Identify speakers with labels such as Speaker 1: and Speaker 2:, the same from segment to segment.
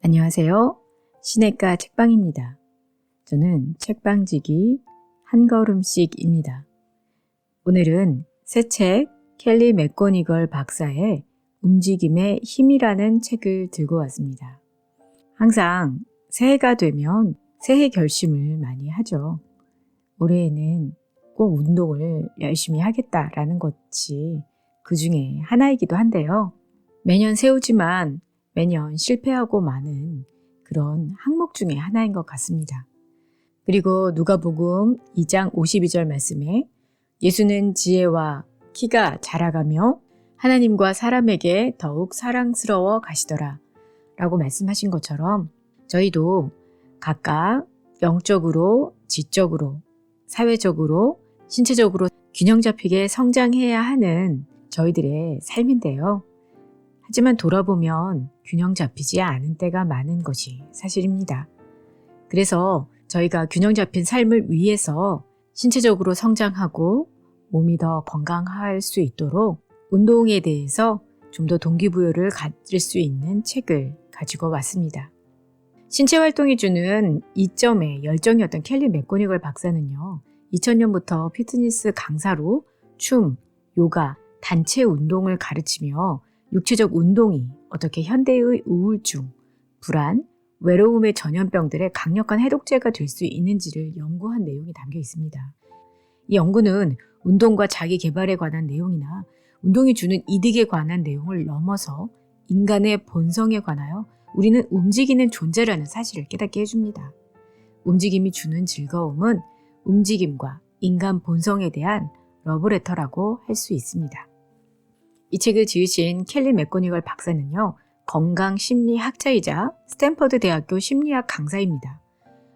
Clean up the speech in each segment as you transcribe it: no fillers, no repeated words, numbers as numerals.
Speaker 1: 안녕하세요. 시내가 책방입니다. 저는 책방지기 한 걸음씩입니다. 오늘은 새 책 켈리 맥고니걸 박사의 움직임의 힘이라는 책을 들고 왔습니다. 항상 새해가 되면 새해 결심을 많이 하죠. 올해에는 꼭 운동을 열심히 하겠다라는 것이 그 중에 하나이기도 한데요. 매년 세우지만 매년 실패하고 마는 그런 항목 중에 하나인 것 같습니다. 그리고 누가복음 2장 52절 말씀에 예수는 지혜와 키가 자라가며 하나님과 사람에게 더욱 사랑스러워 가시더라 라고 말씀하신 것처럼 저희도 각각 영적으로, 지적으로, 사회적으로, 신체적으로 균형 잡히게 성장해야 하는 저희들의 삶인데요. 하지만 돌아보면 균형 잡히지 않은 때가 많은 것이 사실입니다. 그래서 저희가 균형 잡힌 삶을 위해서 신체적으로 성장하고 몸이 더 건강할 수 있도록 운동에 대해서 좀 더 동기부여를 가질 수 있는 책을 가지고 왔습니다. 신체 활동이 주는 이점의 열정이었던 켈리 맥고니걸 박사는요. 2000년부터 피트니스 강사로 춤, 요가, 단체 운동을 가르치며 육체적 운동이 어떻게 현대의 우울증, 불안, 외로움의 전염병들의 강력한 해독제가 될 수 있는지를 연구한 내용이 담겨 있습니다. 이 연구는 운동과 자기 개발에 관한 내용이나 운동이 주는 이득에 관한 내용을 넘어서 인간의 본성에 관하여 우리는 움직이는 존재라는 사실을 깨닫게 해줍니다. 움직임이 주는 즐거움은 움직임과 인간 본성에 대한 러브레터라고 할 수 있습니다. 이 책을 지으신 켈리 맥고니걸 박사는요. 건강심리학자이자 스탠퍼드 대학교 심리학 강사입니다.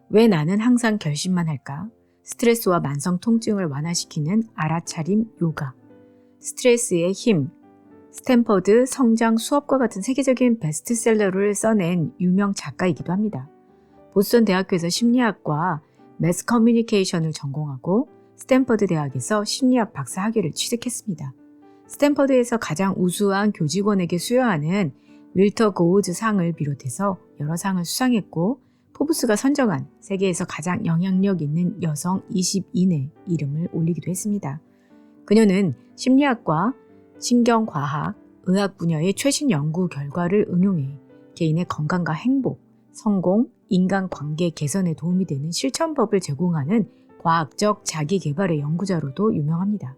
Speaker 1: 왜 나는 항상 결심만 할까? 스트레스와 만성 통증을 완화시키는 알아차림 요가, 스트레스의 힘, 스탠퍼드 성장 수업과 같은 세계적인 베스트셀러를 써낸 유명 작가이기도 합니다. 보스턴 대학교에서 심리학과 매스 커뮤니케이션을 전공하고 스탠퍼드 대학에서 심리학 박사 학위를 취득했습니다. 스탠퍼드에서 가장 우수한 교직원에게 수여하는 윌터 고우즈 상을 비롯해서 여러 상을 수상했고 포브스가 선정한 세계에서 가장 영향력 있는 여성 20인의 이름을 올리기도 했습니다. 그녀는 심리학과 신경과학, 의학 분야의 최신 연구 결과를 응용해 개인의 건강과 행복, 성공, 인간관계 개선에 도움이 되는 실천법을 제공하는 과학적 자기개발의 연구자로도 유명합니다.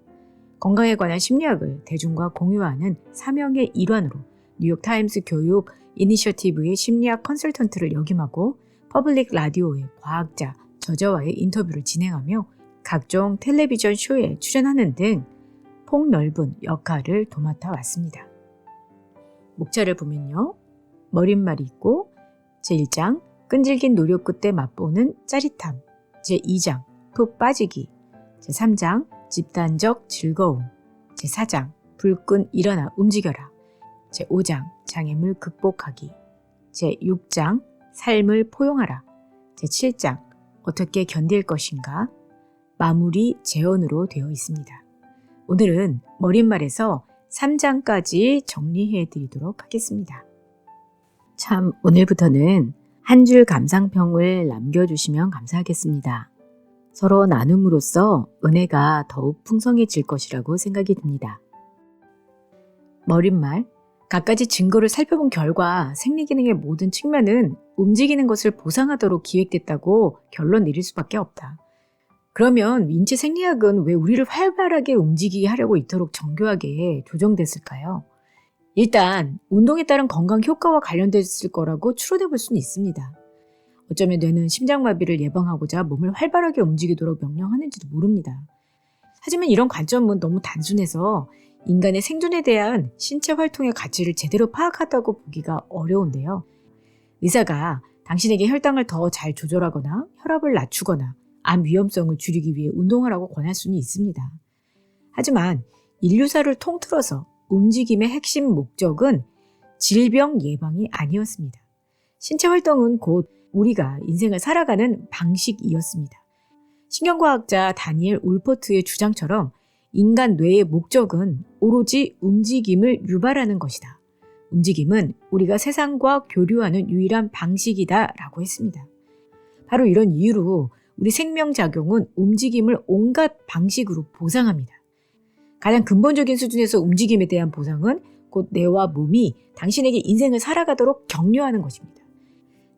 Speaker 1: 건강에 관한 심리학을 대중과 공유하는 사명의 일환으로 뉴욕타임스 교육 이니셔티브의 심리학 컨설턴트를 역임하고 퍼블릭 라디오의 과학자, 저자와의 인터뷰를 진행하며 각종 텔레비전 쇼에 출연하는 등 폭넓은 역할을 도맡아 왔습니다. 목차를 보면요. 머릿말이 있고 제1장 끈질긴 노력 끝에 맛보는 짜릿함, 제2장 푹 빠지기, 제3장 집단적 즐거움, 제4장 불끈 일어나 움직여라, 제5장 장애물 극복하기, 제6장 삶을 포용하라, 제7장 어떻게 견딜 것인가, 마무리 재언으로 되어 있습니다. 오늘은 머릿말에서 3장까지 정리해 드리도록 하겠습니다. 참 오늘부터는 한 줄 감상평을 남겨주시면 감사하겠습니다. 서로 나눔으로써 은혜가 더욱 풍성해질 것이라고 생각이 듭니다. 머릿말, 갖가지 증거를 살펴본 결과 생리기능의 모든 측면은 움직이는 것을 보상하도록 기획됐다고 결론 내릴 수밖에 없다. 그러면 인체 생리학은 왜 우리를 활발하게 움직이게 하려고 이토록 정교하게 조정됐을까요? 일단 운동에 따른 건강 효과와 관련됐을 거라고 추론해 볼 수는 있습니다. 어쩌면 뇌는 심장마비를 예방하고자 몸을 활발하게 움직이도록 명령하는지도 모릅니다. 하지만 이런 관점은 너무 단순해서 인간의 생존에 대한 신체 활동의 가치를 제대로 파악하다고 보기가 어려운데요. 의사가 당신에게 혈당을 더 잘 조절하거나 혈압을 낮추거나 암 위험성을 줄이기 위해 운동하라고 권할 수는 있습니다. 하지만 인류사를 통틀어서 움직임의 핵심 목적은 질병 예방이 아니었습니다. 신체 활동은 곧 우리가 인생을 살아가는 방식이었습니다. 신경과학자 다니엘 울퍼트의 주장처럼 인간 뇌의 목적은 오로지 움직임을 유발하는 것이다. 움직임은 우리가 세상과 교류하는 유일한 방식이다라고 했습니다. 바로 이런 이유로 우리 생명작용은 움직임을 온갖 방식으로 보상합니다. 가장 근본적인 수준에서 움직임에 대한 보상은 곧 뇌와 몸이 당신에게 인생을 살아가도록 격려하는 것입니다.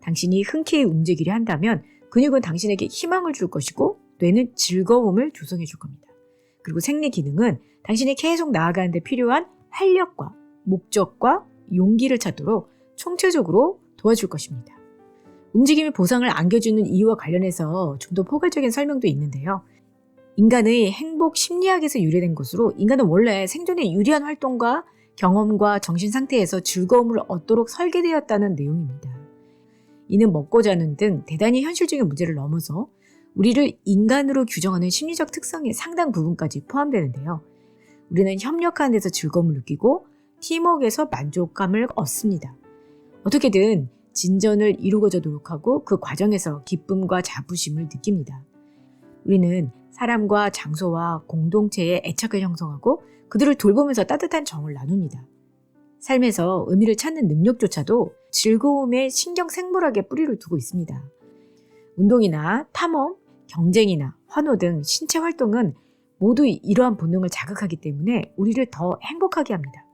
Speaker 1: 당신이 흔쾌히 움직이려 한다면 근육은 당신에게 희망을 줄 것이고 뇌는 즐거움을 조성해 줄 겁니다. 그리고 생리 기능은 당신이 계속 나아가는 데 필요한 활력과 목적과 용기를 찾도록 총체적으로 도와줄 것입니다. 움직임이 보상을 안겨주는 이유와 관련해서 좀 더 포괄적인 설명도 있는데요. 인간의 행복 심리학에서 유래된 것으로 인간은 원래 생존에 유리한 활동과 경험과 정신 상태에서 즐거움을 얻도록 설계되었다는 내용입니다. 이는 먹고 자는 등 대단히 현실적인 문제를 넘어서 우리를 인간으로 규정하는 심리적 특성의 상당 부분까지 포함되는데요. 우리는 협력하는 데서 즐거움을 느끼고 팀워크에서 만족감을 얻습니다. 어떻게든 진전을 이루고자 노력하고 그 과정에서 기쁨과 자부심을 느낍니다. 우리는 사람과 장소와 공동체의 애착을 형성하고 그들을 돌보면서 따뜻한 정을 나눕니다. 삶에서 의미를 찾는 능력조차도 즐거움의 신경생물학에 뿌리를 두고 있습니다. 운동이나 탐험, 경쟁이나 환호 등 신체 활동은 모두 이러한 본능을 자극하기 때문에 우리를 더 행복하게 합니다.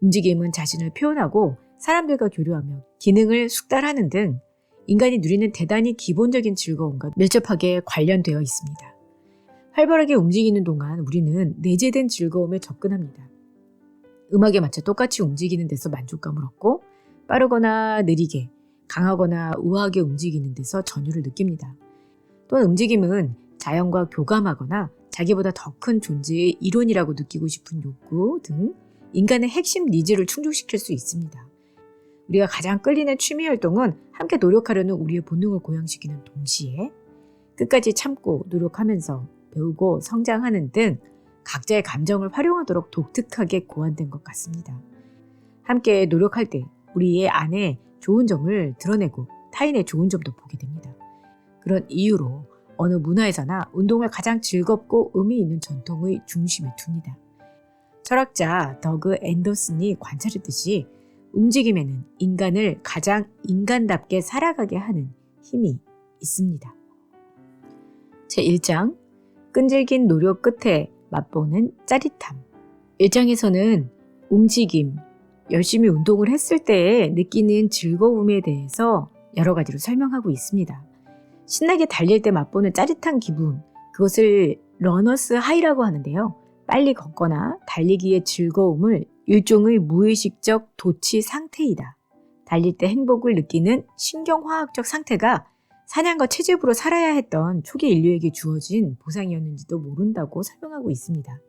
Speaker 1: 움직임은 자신을 표현하고 사람들과 교류하며 기능을 숙달하는 등 인간이 누리는 대단히 기본적인 즐거움과 밀접하게 관련되어 있습니다. 활발하게 움직이는 동안 우리는 내재된 즐거움에 접근합니다. 음악에 맞춰 똑같이 움직이는 데서 만족감을 얻고 빠르거나 느리게, 강하거나 우아하게 움직이는 데서 전율을 느낍니다. 또한 움직임은 자연과 교감하거나 자기보다 더 큰 존재의 일원이라고 느끼고 싶은 욕구 등 인간의 핵심 니즈를 충족시킬 수 있습니다. 우리가 가장 끌리는 취미 활동은 함께 노력하려는 우리의 본능을 고양시키는 동시에 끝까지 참고 노력하면서 배우고 성장하는 등 각자의 감정을 활용하도록 독특하게 고안된 것 같습니다. 함께 노력할 때 우리의 안에 좋은 점을 드러내고 타인의 좋은 점도 보게 됩니다. 그런 이유로 어느 문화에서나 운동을 가장 즐겁고 의미 있는 전통의 중심에 둡니다. 철학자 더그 앤더슨이 관찰했듯이 움직임에는 인간을 가장 인간답게 살아가게 하는 힘이 있습니다. 제1장 끈질긴 노력 끝에 맛보는 짜릿함. 1장에서는 움직임, 열심히 운동을 했을 때 느끼는 즐거움에 대해서 여러 가지로 설명하고 있습니다. 신나게 달릴 때 맛보는 짜릿한 기분, 그것을 러너스 하이라고 하는데요. 빨리 걷거나 달리기의 즐거움을 일종의 무의식적 도취 상태이다. 달릴 때 행복을 느끼는 신경화학적 상태가 사냥과 채집으로 살아야 했던 초기 인류에게 주어진 보상이었는지도 모른다고 설명하고 있습니다.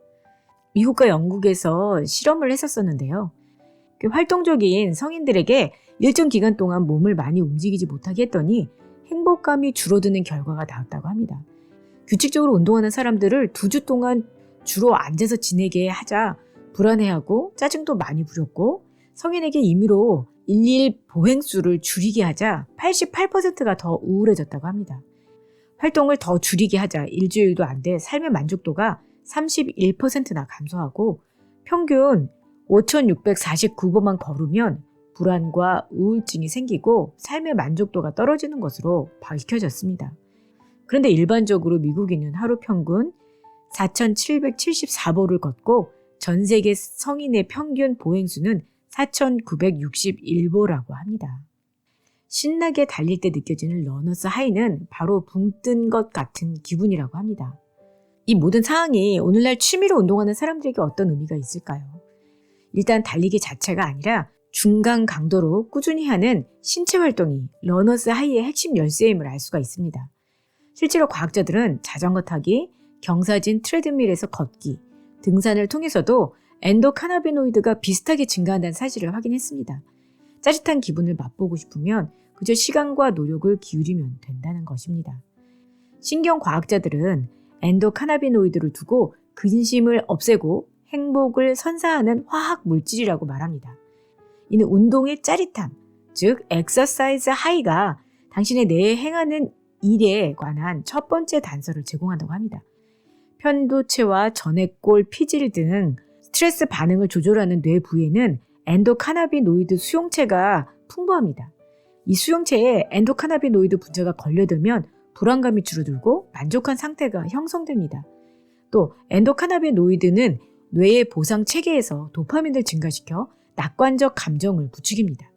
Speaker 1: 미국과 영국에서 실험을 했었는데요. 활동적인 성인들에게 일정 기간 동안 몸을 많이 움직이지 못하게 했더니 행복감이 줄어드는 결과가 나왔다고 합니다. 규칙적으로 운동하는 사람들을 2주 동안 주로 앉아서 지내게 하자 불안해하고 짜증도 많이 부렸고 성인에게 임의로 일일 보행수를 줄이게 하자 88%가 더 우울해졌다고 합니다. 활동을 더 줄이게 하자 일주일도 안 돼 삶의 만족도가 31%나 감소하고 평균 5,649번만 걸으면 불안과 우울증이 생기고 삶의 만족도가 떨어지는 것으로 밝혀졌습니다. 그런데 일반적으로 미국인은 하루 평균 4,774보를 걷고 전 세계 성인의 평균 보행수는 4,961보라고 합니다. 신나게 달릴 때 느껴지는 러너스 하이는 바로 붕 뜬 것 같은 기분이라고 합니다. 이 모든 상황이 오늘날 취미로 운동하는 사람들에게 어떤 의미가 있을까요? 일단 달리기 자체가 아니라 중간 강도로 꾸준히 하는 신체 활동이 러너스 하이의 핵심 열쇠임을 알 수가 있습니다. 실제로 과학자들은 자전거 타기, 경사진 트레드밀에서 걷기, 등산을 통해서도 엔도카나비노이드가 비슷하게 증가한다는 사실을 확인했습니다. 짜릿한 기분을 맛보고 싶으면 그저 시간과 노력을 기울이면 된다는 것입니다. 신경과학자들은 엔도카나비노이드를 두고 근심을 없애고 행복을 선사하는 화학 물질이라고 말합니다. 이는 운동의 짜릿함, 즉 엑서사이즈 하이가 당신의 뇌에 행하는 일에 관한 첫 번째 단서를 제공한다고 합니다. 편도체와 전해골, 피질 등 스트레스 반응을 조절하는 뇌 부위에는 엔도카나비노이드 수용체가 풍부합니다. 이 수용체에 엔도카나비노이드 분자가 걸려들면 불안감이 줄어들고 만족한 상태가 형성됩니다. 또 엔도카나비노이드는 뇌의 보상 체계에서 도파민을 증가시켜 낙관적 감정을 부추깁니다.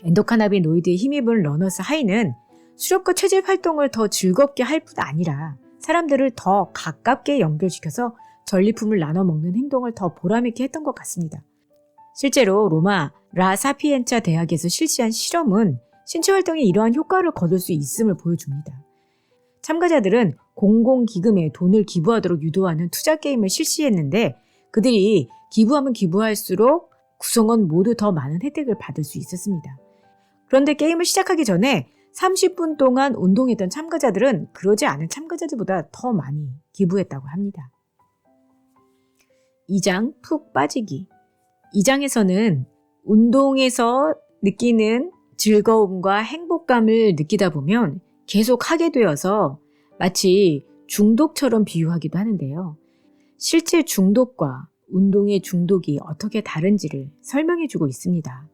Speaker 1: 엔도카나비노이드에 힘입은 러너스 하이는 수렵과 채집 활동을 더 즐겁게 할 뿐 아니라 사람들을 더 가깝게 연결시켜서 전리품을 나눠 먹는 행동을 더 보람있게 했던 것 같습니다. 실제로 로마 라사피엔차 대학에서 실시한 실험은 신체 활동이 이러한 효과를 거둘 수 있음을 보여줍니다. 참가자들은 공공기금에 돈을 기부하도록 유도하는 투자 게임을 실시했는데 그들이 기부하면 기부할수록 구성원 모두 더 많은 혜택을 받을 수 있었습니다. 그런데 게임을 시작하기 전에 30분 동안 운동했던 참가자들은 그러지 않은 참가자들보다 더 많이 기부했다고 합니다. 2장 푹 빠지기. 2장에서는 운동에서 느끼는 즐거움과 행복감을 느끼다 보면 계속 하게 되어서 마치 중독처럼 비유하기도 하는데요. 실제 중독과 운동의 중독이 어떻게 다른지를 설명해주고 있습니다.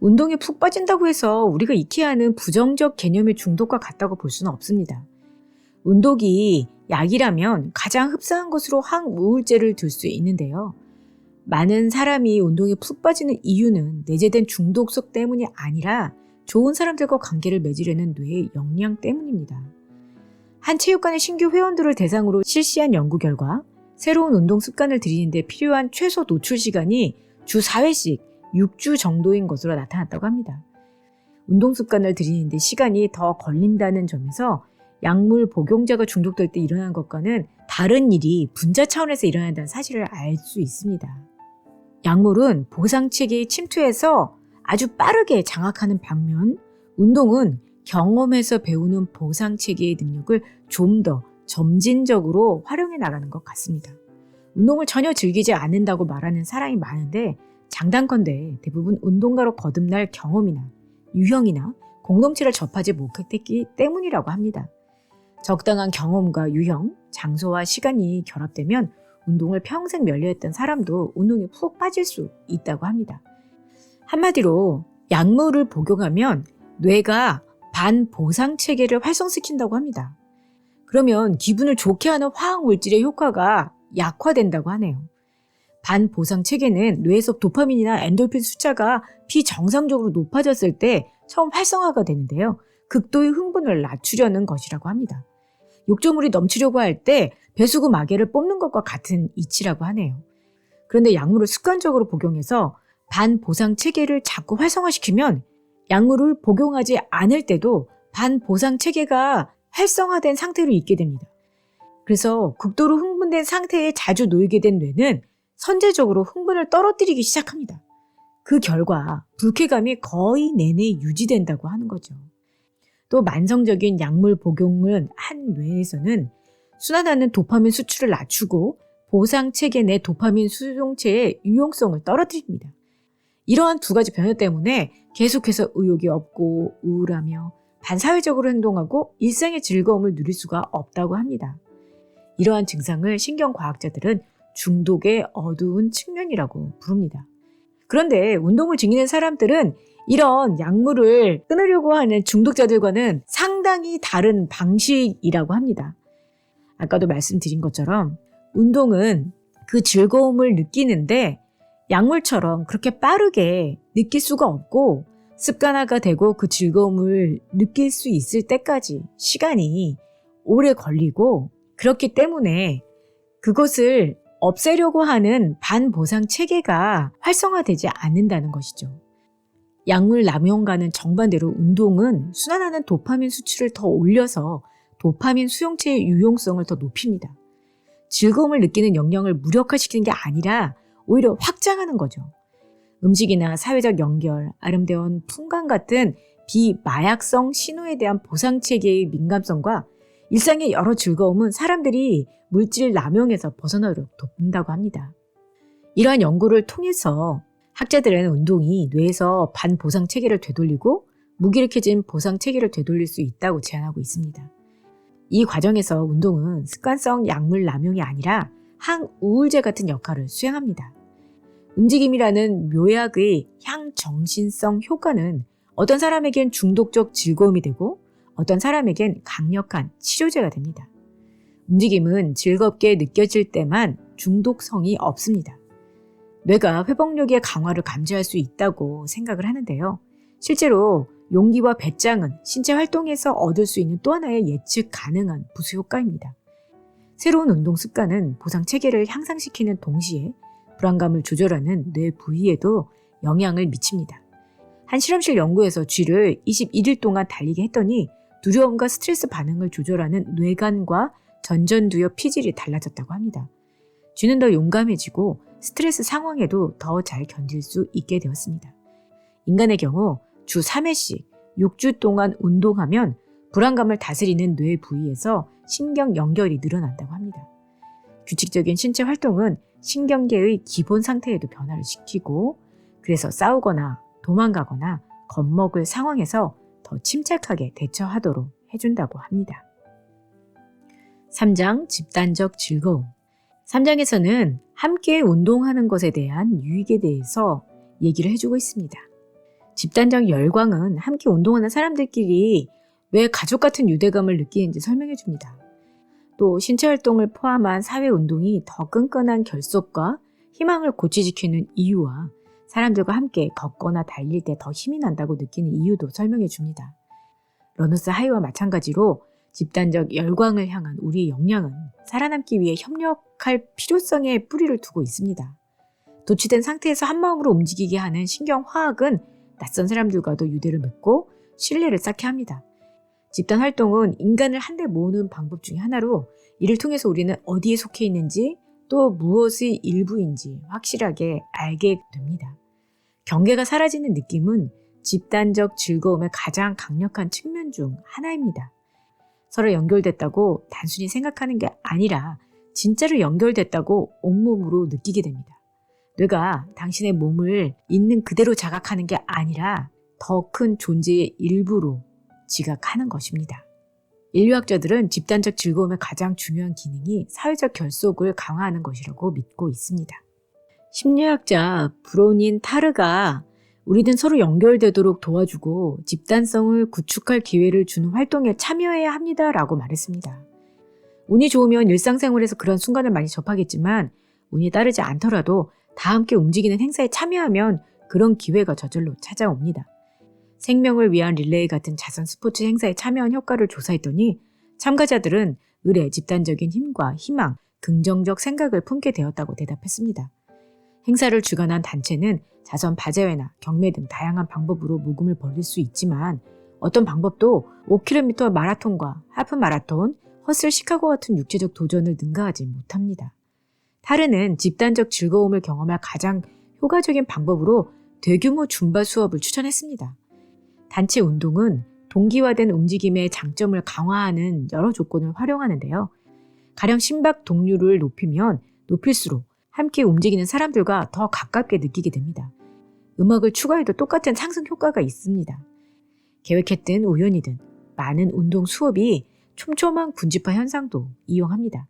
Speaker 1: 운동에 푹 빠진다고 해서 우리가 익히 아는 부정적 개념의 중독과 같다고 볼 수는 없습니다. 운동이 약이라면 가장 흡사한 것으로 항우울제를 들 수 있는데요. 많은 사람이 운동에 푹 빠지는 이유는 내재된 중독성 때문이 아니라 좋은 사람들과 관계를 맺으려는 뇌의 역량 때문입니다. 한 체육관의 신규 회원들을 대상으로 실시한 연구 결과 새로운 운동 습관을 들이는데 필요한 최소 노출 시간이 주 4회씩 6주 정도인 것으로 나타났다고 합니다. 운동 습관을 들이는데 시간이 더 걸린다는 점에서 약물 복용자가 중독될 때 일어나는 것과는 다른 일이 분자 차원에서 일어난다는 사실을 알 수 있습니다. 약물은 보상체계에 침투해서 아주 빠르게 장악하는 반면 운동은 경험에서 배우는 보상체계의 능력을 좀 더 점진적으로 활용해 나가는 것 같습니다. 운동을 전혀 즐기지 않는다고 말하는 사람이 많은데 장단컨대 대부분 운동가로 거듭날 경험이나 유형이나 공동체를 접하지 못했기 때문이라고 합니다. 적당한 경험과 유형, 장소와 시간이 결합되면 운동을 평생 면려했던 사람도 운동에 푹 빠질 수 있다고 합니다. 한마디로 약물을 복용하면 뇌가 반보상 체계를 활성시킨다고 합니다. 그러면 기분을 좋게 하는 화학물질의 효과가 약화된다고 하네요. 반보상 체계는 뇌에서 도파민이나 엔돌핀 숫자가 비정상적으로 높아졌을 때 처음 활성화가 되는데요. 극도의 흥분을 낮추려는 것이라고 합니다. 욕조물이 넘치려고 할 때 배수구 마개를 뽑는 것과 같은 이치라고 하네요. 그런데 약물을 습관적으로 복용해서 반보상 체계를 자꾸 활성화시키면 약물을 복용하지 않을 때도 반보상 체계가 활성화된 상태로 있게 됩니다. 그래서 극도로 흥분된 상태에 자주 놓이게 된 뇌는 선제적으로 흥분을 떨어뜨리기 시작합니다. 그 결과 불쾌감이 거의 내내 유지된다고 하는 거죠. 또 만성적인 약물 복용을 한 뇌에서는 순환하는 도파민 수출을 낮추고 보상체계 내 도파민 수용체의 유용성을 떨어뜨립니다. 이러한 두 가지 변화 때문에 계속해서 의욕이 없고 우울하며 반사회적으로 행동하고 일상의 즐거움을 누릴 수가 없다고 합니다. 이러한 증상을 신경과학자들은 중독의 어두운 측면이라고 부릅니다. 그런데 운동을 즐기는 사람들은 이런 약물을 끊으려고 하는 중독자들과는 상당히 다른 방식이라고 합니다. 아까도 말씀드린 것처럼 운동은 그 즐거움을 느끼는데 약물처럼 그렇게 빠르게 느낄 수가 없고 습관화가 되고 그 즐거움을 느낄 수 있을 때까지 시간이 오래 걸리고 그렇기 때문에 그것을 없애려고 하는 반보상 체계가 활성화되지 않는다는 것이죠. 약물 남용과는 정반대로 운동은 순환하는 도파민 수치를 더 올려서 도파민 수용체의 유용성을 더 높입니다. 즐거움을 느끼는 영역을 무력화시키는 게 아니라 오히려 확장하는 거죠. 음식이나 사회적 연결, 아름다운 풍광 같은 비마약성 신호에 대한 보상체계의 민감성과 일상의 여러 즐거움은 사람들이 물질 남용에서 벗어나도록 돕는다고 합니다. 이러한 연구를 통해서 학자들은 운동이 뇌에서 반보상체계를 되돌리고 무기력해진 보상체계를 되돌릴 수 있다고 제안하고 있습니다. 이 과정에서 운동은 습관성 약물 남용이 아니라 항우울제 같은 역할을 수행합니다. 움직임이라는 묘약의 향정신성 효과는 어떤 사람에겐 중독적 즐거움이 되고 어떤 사람에겐 강력한 치료제가 됩니다. 움직임은 즐겁게 느껴질 때만 중독성이 없습니다. 뇌가 회복력의 강화를 감지할 수 있다고 생각을 하는데요. 실제로 용기와 배짱은 신체 활동에서 얻을 수 있는 또 하나의 예측 가능한 부수 효과입니다. 새로운 운동 습관은 보상 체계를 향상시키는 동시에 불안감을 조절하는 뇌 부위에도 영향을 미칩니다. 한 실험실 연구에서 쥐를 21일 동안 달리게 했더니 두려움과 스트레스 반응을 조절하는 뇌관과 전전두엽 피질이 달라졌다고 합니다. 쥐는 더 용감해지고 스트레스 상황에도 더 잘 견딜 수 있게 되었습니다. 인간의 경우 주 3회씩 6주 동안 운동하면 불안감을 다스리는 뇌 부위에서 신경 연결이 늘어난다고 합니다. 규칙적인 신체 활동은 신경계의 기본 상태에도 변화를 시키고 그래서 싸우거나 도망가거나 겁먹을 상황에서 더 침착하게 대처하도록 해준다고 합니다. 3장 집단적 즐거움. 3장에서는 함께 운동하는 것에 대한 유익에 대해서 얘기를 해주고 있습니다. 집단적 열광은 함께 운동하는 사람들끼리 왜 가족 같은 유대감을 느끼는지 설명해 줍니다. 또 신체 활동을 포함한 사회 운동이 더 끈끈한 결속과 희망을 고취시키는 이유와 사람들과 함께 걷거나 달릴 때 더 힘이 난다고 느끼는 이유도 설명해 줍니다. 러너스 하이와 마찬가지로 집단적 열광을 향한 우리의 역량은 살아남기 위해 협력할 필요성에 뿌리를 두고 있습니다. 도취된 상태에서 한마음으로 움직이게 하는 신경화학은 낯선 사람들과도 유대를 맺고 신뢰를 쌓게 합니다. 집단 활동은 인간을 한데 모으는 방법 중에 하나로 이를 통해서 우리는 어디에 속해 있는지 또 무엇의 일부인지 확실하게 알게 됩니다. 경계가 사라지는 느낌은 집단적 즐거움의 가장 강력한 측면 중 하나입니다. 서로 연결됐다고 단순히 생각하는 게 아니라 진짜로 연결됐다고 온몸으로 느끼게 됩니다. 뇌가 당신의 몸을 있는 그대로 자각하는 게 아니라 더 큰 존재의 일부로 지각하는 것입니다. 인류학자들은 집단적 즐거움의 가장 중요한 기능이 사회적 결속을 강화하는 것이라고 믿고 있습니다. 심리학자 브로닌 타르가 우리는 서로 연결되도록 도와주고 집단성을 구축할 기회를 주는 활동에 참여해야 합니다라고 말했습니다. 운이 좋으면 일상생활에서 그런 순간을 많이 접하겠지만 운이 따르지 않더라도 다 함께 움직이는 행사에 참여하면 그런 기회가 저절로 찾아옵니다. 생명을 위한 릴레이 같은 자선 스포츠 행사에 참여한 효과를 조사했더니 참가자들은 의례 집단적인 힘과 희망, 긍정적 생각을 품게 되었다고 대답했습니다. 행사를 주관한 단체는 자선 바제회나 경매 등 다양한 방법으로 모금을 벌릴 수 있지만 어떤 방법도 5km 마라톤과 하프 마라톤, 허슬 시카고 같은 육체적 도전을 능가하지 못합니다. 타르는 집단적 즐거움을 경험할 가장 효과적인 방법으로 대규모 줌바 수업을 추천했습니다. 단체 운동은 동기화된 움직임의 장점을 강화하는 여러 조건을 활용하는데요. 가령 심박 동률을 높이면 높일수록 함께 움직이는 사람들과 더 가깝게 느끼게 됩니다. 음악을 추가해도 똑같은 상승 효과가 있습니다. 계획했든 우연이든 많은 운동 수업이 촘촘한 군집화 현상도 이용합니다.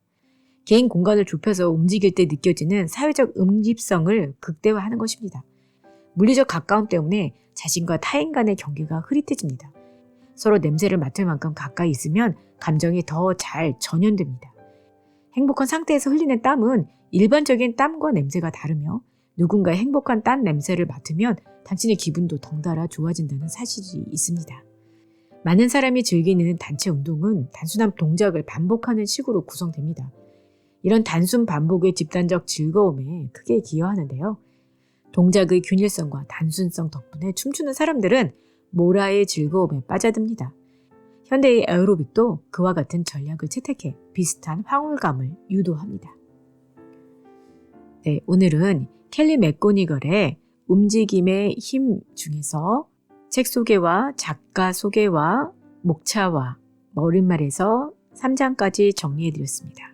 Speaker 1: 개인 공간을 좁혀서 움직일 때 느껴지는 사회적 응집성을 극대화하는 것입니다. 물리적 가까움 때문에 자신과 타인 간의 경계가 흐릿해집니다. 서로 냄새를 맡을 만큼 가까이 있으면 감정이 더 잘 전염됩니다. 행복한 상태에서 흘리는 땀은 일반적인 땀과 냄새가 다르며 누군가의 행복한 땀 냄새를 맡으면 당신의 기분도 덩달아 좋아진다는 사실이 있습니다. 많은 사람이 즐기는 단체 운동은 단순한 동작을 반복하는 식으로 구성됩니다. 이런 단순 반복의 집단적 즐거움에 크게 기여하는데요. 동작의 균일성과 단순성 덕분에 춤추는 사람들은 모라의 즐거움에 빠져듭니다. 현대의 에어로빅도 그와 같은 전략을 채택해 비슷한 황홀감을 유도합니다. 네, 오늘은 켈리 맥고니걸의 움직임의 힘 중에서 책 소개와 작가 소개와 목차와 머릿말에서 3장까지 정리해드렸습니다.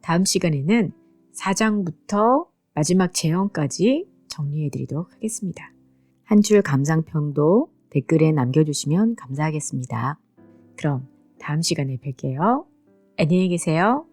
Speaker 1: 다음 시간에는 4장부터 마지막 제언까지 정리해드리도록 하겠습니다. 한 줄 감상평도 댓글에 남겨주시면 감사하겠습니다. 그럼 다음 시간에 뵐게요. 안녕히 계세요.